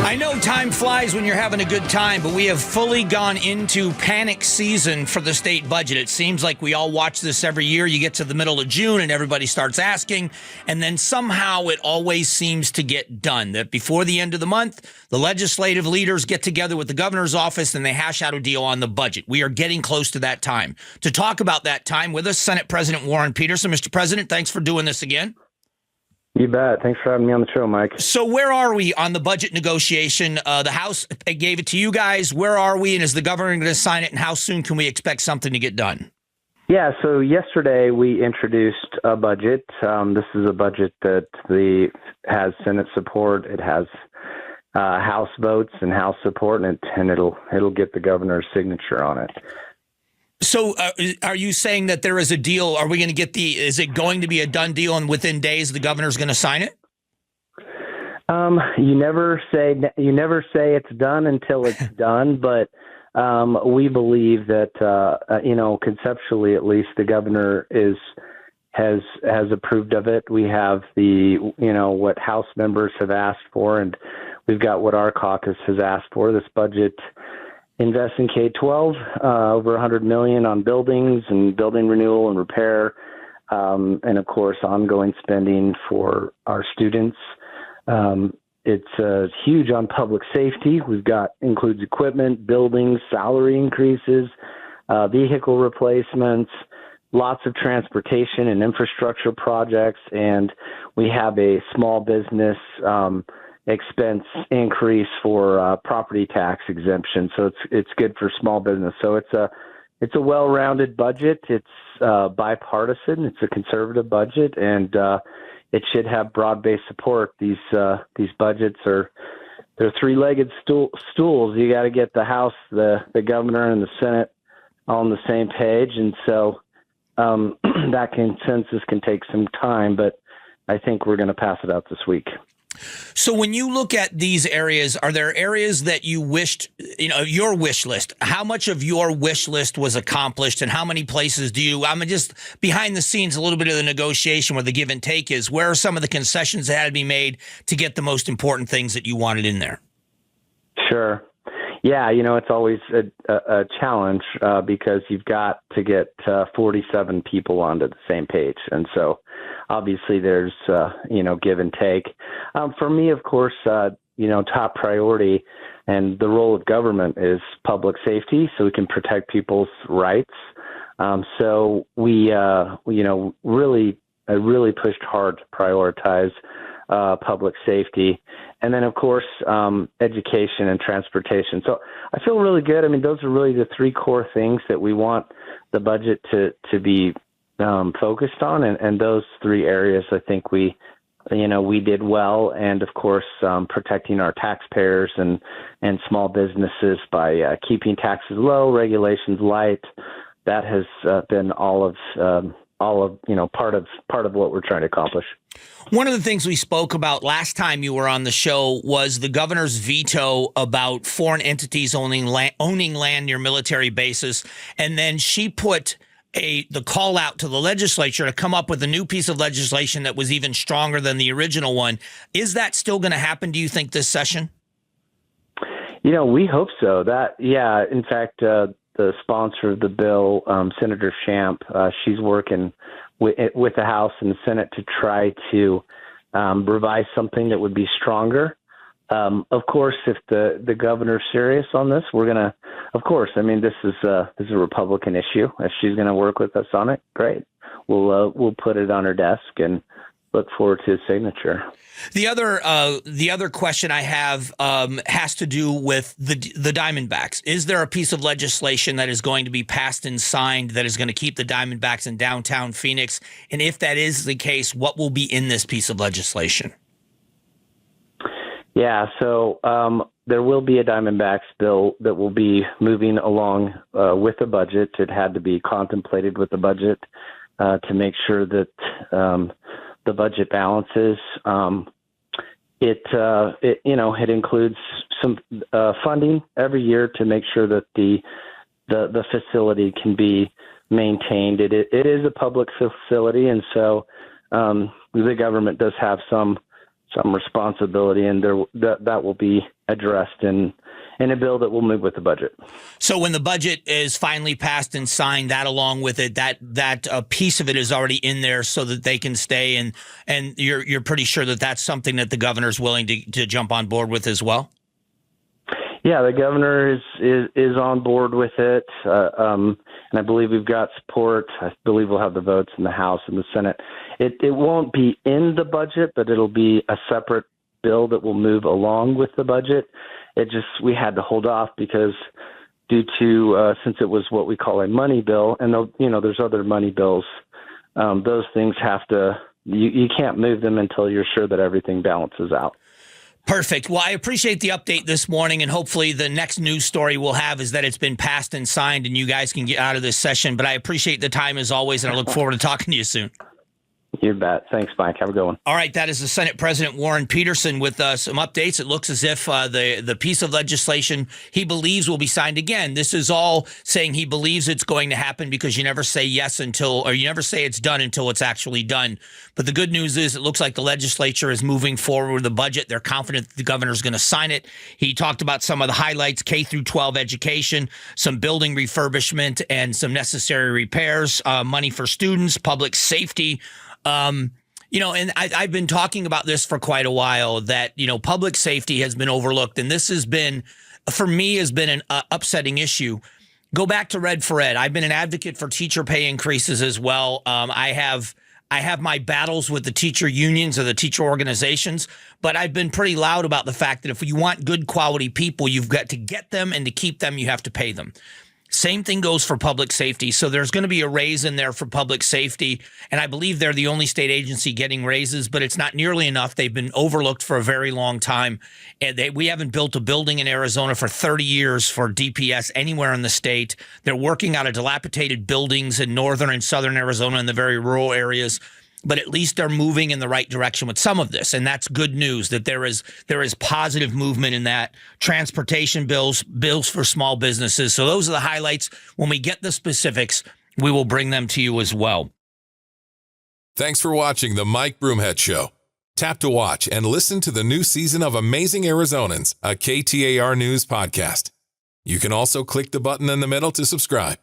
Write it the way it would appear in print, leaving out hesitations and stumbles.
I know time flies when you're having a good time, but we have fully gone into panic season for the state budget. It seems like we all watch this every year. You get to the middle of June and everybody starts asking, and then somehow it always seems to get done. That before the end of the month, the legislative leaders get together with the governor's office and they hash out a deal on the budget. We are getting close to that time. To talk about that time with us, Senate President Warren Petersen. Mr. President, thanks for doing this again. You bet. Thanks for having me on the show, Mike. So where are we on the budget negotiation? The House gave it to you guys. Where are we? And is the governor going to sign it? And how soon can we expect something to get done? Yeah, so yesterday we introduced a budget. This is a budget that has Senate support. It has House votes and House support, and it'll get the governor's signature on it. So are you saying that there is a deal? Are we going to get is it going to be a done deal and within days the governor's going to sign it? You never say it's done until it's done, but we believe that, conceptually at least the governor has approved of it. We have what House members have asked for, and we've got what our caucus has asked for. This budget invest in K-12, over $100 million on buildings and building renewal and repair, and of course ongoing spending for our students. It's huge on public safety. Includes equipment, buildings, salary increases, vehicle replacements, lots of transportation and infrastructure projects, and we have a small business expense increase for property tax exemption. So it's good for small business. So it's a well-rounded budget. It's bipartisan. It's a conservative budget, and it should have broad-based support. These budgets they're three-legged stools. You got to get the House, the governor, and the Senate all on the same page, and so that consensus can take some time. But I think we're going to pass it out this week. So when you look at these areas, are there areas that you wished, your wish list, how much of your wish list was accomplished and how many places I'm just behind the scenes, a little bit of the negotiation where the give and take is, where are some of the concessions that had to be made to get the most important things that you wanted in there? Sure. Yeah, it's always a challenge because you've got to get 47 people onto the same page. And so obviously there's, give and take. For me, of course, top priority and the role of government is public safety so we can protect people's rights. So we really pushed hard to prioritize public safety. And then, of course, education and transportation. So I feel really good. I mean, those are really the three core things that we want the budget to be focused on. And those three areas, I think we did well. And, of course, protecting our taxpayers and small businesses by keeping taxes low, regulations light. That has been part of what we're trying to accomplish. One of the things we spoke about last time you were on the show was the governor's veto about foreign entities owning land near military bases. And then she put the call out to the legislature to come up with a new piece of legislation that was even stronger than the original one. Is that still going to happen, do you think, this session? We hope so. In fact, the sponsor of the bill, Senator Champ, she's working with the House and the Senate to try to revise something that would be stronger. Of course, if the governor's serious on this, we're gonna. Of course, I mean this is a Republican issue. If she's gonna work with us on it, great. We'll put it on her desk and look forward to his signature. The other question I have has to do with the Diamondbacks. Is there a piece of legislation that is going to be passed and signed that is going to keep the Diamondbacks in downtown Phoenix? And if that is the case, what will be in this piece of legislation? Yeah, so there will be a Diamondbacks bill that will be moving along with the budget. It had to be contemplated with the budget to make sure that the budget balances. It includes some funding every year to make sure that the facility can be maintained. It is a public facility, and so the government does have some responsibility, and that will be addressed in a bill that will move with the budget. So when the budget is finally passed and signed, that along with it, that piece of it is already in there so that they can stay, and you're pretty sure that that's something that the governor's willing to jump on board with as well? Yeah, the governor is on board with it, and I believe we've got support. I believe we'll have the votes in the House and the Senate. It won't be in the budget, but it'll be a separate bill that will move along with the budget. We had to hold off because due to since it was what we call a money bill, and there's other money bills. Those things you can't move them until you're sure that everything balances out. Perfect. Well, I appreciate the update this morning, and hopefully the next news story we'll have is that it's been passed and signed and you guys can get out of this session. But I appreciate the time as always, and I look forward to talking to you soon. You bet. Thanks, Mike. Have a good one. All right. That is the Senate President Warren Petersen with some updates. It looks as if the piece of legislation he believes will be signed again. This is all saying he believes it's going to happen because you never say yes or you never say it's done until it's actually done. But the good news is it looks like the legislature is moving forward with the budget. They're confident that the governor's going to sign it. He talked about some of the highlights, K through 12 education, some building refurbishment and some necessary repairs, money for students, public safety. And I've been talking about this for quite a while that, public safety has been overlooked. And this has been an upsetting issue. Go back to Red for Ed. I've been an advocate for teacher pay increases as well. I have my battles with the teacher unions or the teacher organizations, but I've been pretty loud about the fact that if you want good quality people, you've got to get them, and to keep them, you have to pay them. Same thing goes for public safety. So there's going to be a raise in there for public safety. And I believe they're the only state agency getting raises, but it's not nearly enough. They've been overlooked for a very long time. And we haven't built a building in Arizona for 30 years for DPS anywhere in the state. They're working out of dilapidated buildings in northern and southern Arizona in the very rural areas. But at least they're moving in the right direction with some of this. And that's good news that there is positive movement in that. Transportation bills for small businesses. So those are the highlights. When we get the specifics, we will bring them to you as well. Thanks for watching the Mike Broomhead Show. Tap to watch and listen to the new season of Amazing Arizonans, a KTAR News podcast. You can also click the button in the middle to subscribe.